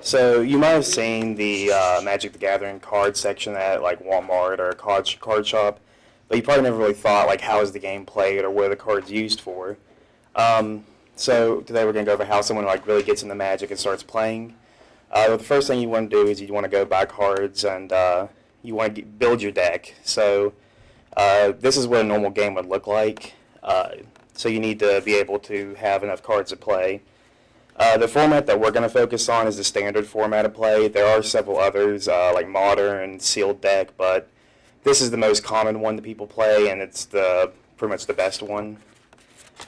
So you might have seen the Magic the Gathering card section at like Walmart or a card shop, but you probably never really thought like how is the game played or what are the cards used for. Um, so today we're gonna go over how someone like really gets into Magic and starts playing. The first thing you want to do is you want to go buy cards and you want to build your deck. So this is what a normal game would look like. So you need to be able to have enough cards to play. The format that we're going to focus on is the standard format of play. There are several others like modern, sealed deck, but this is the most common one that people play, and it's the pretty much the best one.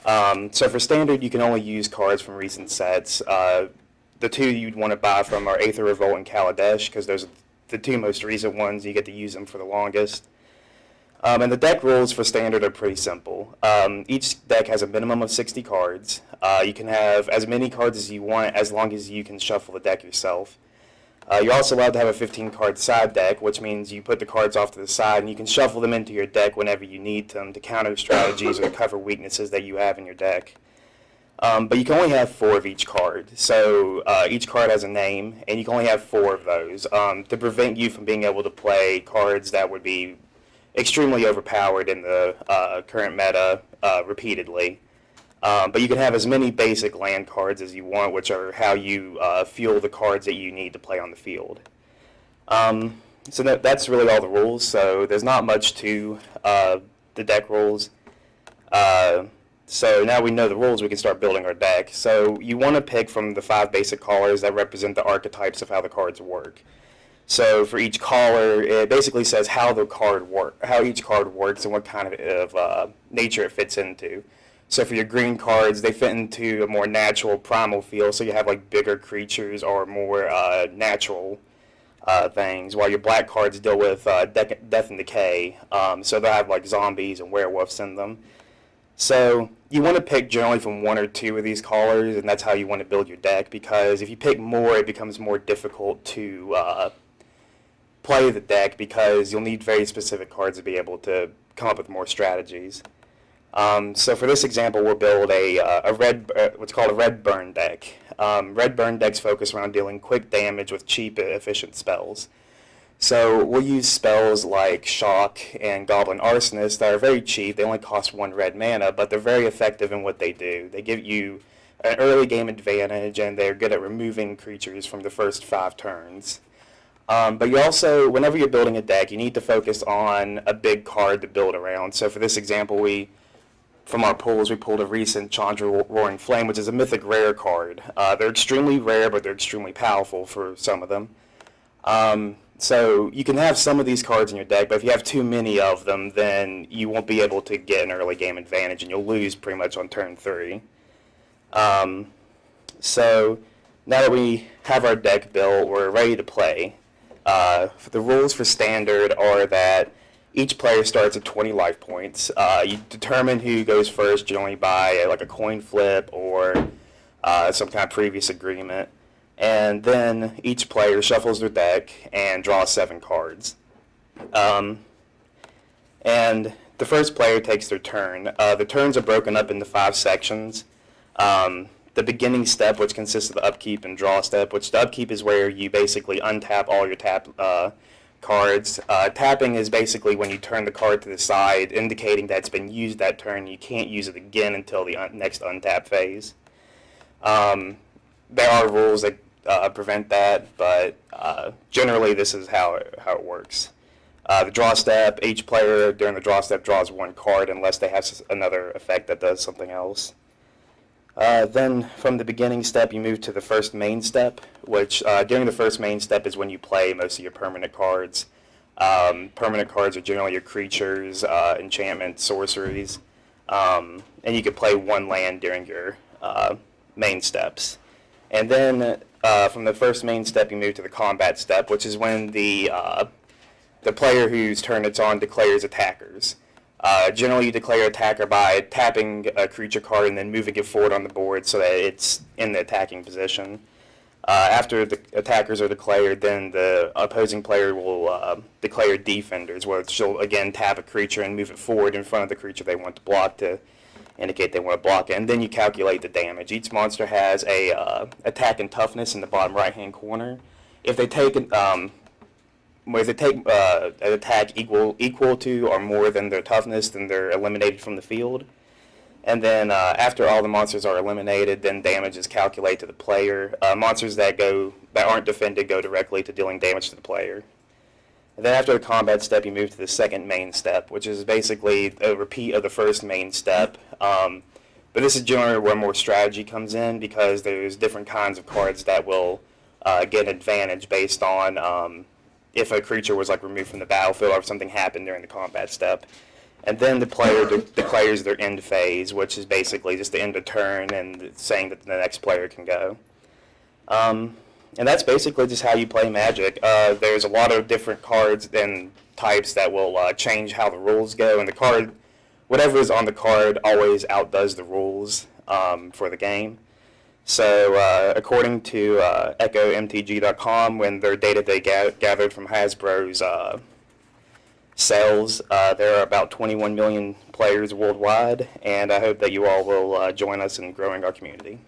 So for standard, you can only use cards from recent sets. The two you'd want to buy from are Aether Revolt and Kaladesh, because those are the two most recent ones. You get to use them for the longest. And the deck rules for standard are pretty simple. Each deck has a minimum of 60 cards. You can have as many cards as you want as long as you can shuffle the deck yourself. You're also allowed to have a 15-card side deck, which means you put the cards off to the side and you can shuffle them into your deck whenever you need them to counter strategies or to cover weaknesses that you have in your deck. But you can only have 4 of each card. So each card has a name, and you can only have 4 of those to prevent you from being able to play cards that would be extremely overpowered in the current meta repeatedly. But you can have as many basic land cards as you want, which are how you fuel the cards that you need to play on the field. So that's really all the rules. So there's not much to the deck rules. So now we know the rules, we can start building our deck. So you want to pick from the 5 basic colors that represent the archetypes of how the cards work. So for each color, it basically says how each card works and what kind of nature it fits into. So for your green cards, they fit into a more natural primal feel, so you have like bigger creatures or more natural things, while your black cards deal with death and decay, so they'll have like zombies and werewolves in them. So you want to pick generally from 1 or 2 of these colors, and that's how you want to build your deck, because if you pick more, it becomes more difficult to play the deck, because you'll need very specific cards to be able to come up with more strategies. So for this example, we'll build what's called a red burn deck. Red burn decks focus around dealing quick damage with cheap, efficient spells. So we'll use spells like Shock and Goblin Arsonist that are very cheap. They only cost 1 red mana, but they're very effective in what they do. They give you an early game advantage, and they're good at removing creatures from the first 5 turns. But you also, whenever you're building a deck, you need to focus on a big card to build around. So for this example, from our pools, we pulled a recent Chandra Roaring Flame, which is a mythic rare card. They're extremely rare, but they're extremely powerful for some of them. So you can have some of these cards in your deck, but if you have too many of them, then you won't be able to get an early game advantage, and you'll lose pretty much on turn 3. So now that we have our deck built, we're ready to play. The rules for standard are that each player starts at 20 life points. You determine who goes first generally by like a coin flip or some kind of previous agreement. And then each player shuffles their deck and draws 7 cards. And the first player takes their turn. The turns are broken up into 5 sections. The beginning step, which consists of the upkeep and draw step, which the upkeep is where you basically untap all your cards. Tapping is basically when you turn the card to the side, indicating that it's been used that turn. You can't use it again until the next untap phase. There are rules that prevent that, but generally this is how it works. The draw step, each player during the draw step draws 1 card unless they have another effect that does something else. Then from the beginning step, you move to the first main step, which during the first main step is when you play most of your permanent cards. Permanent cards are generally your creatures, enchantments, sorceries, and you can play 1 land during your main steps. And then from the first main step, you move to the combat step, which is when the player whose turn it's on declares attackers. Generally, you declare attacker by tapping a creature card and then moving it forward on the board so that it's in the attacking position. After the attackers are declared, then the opposing player will declare defenders, where she'll again tap a creature and move it forward in front of the creature they want to block to indicate they want to block it, and then you calculate the damage. Each monster has a attack and toughness in the bottom right-hand corner. If they take an attack equal to or more than their toughness, then they're eliminated from the field. And then after all the monsters are eliminated, then damage is calculated to the player. Monsters that aren't defended go directly to dealing damage to the player. And then after the combat step, you move to the second main step, which is basically a repeat of the first main step. But this is generally where more strategy comes in, because there's different kinds of cards that will get an advantage based on if a creature was like removed from the battlefield or if something happened during the combat step. And then the player declares their end phase, which is basically just the end of turn and saying that the next player can go. And that's basically just how you play Magic. There's a lot of different cards and types that will change how the rules go, and the card, whatever is on the card, always outdoes the rules for the game. So according to EchoMTG.com, when their data they gathered from Hasbro's sales, there are about 21 million players worldwide, and I hope that you all will join us in growing our community.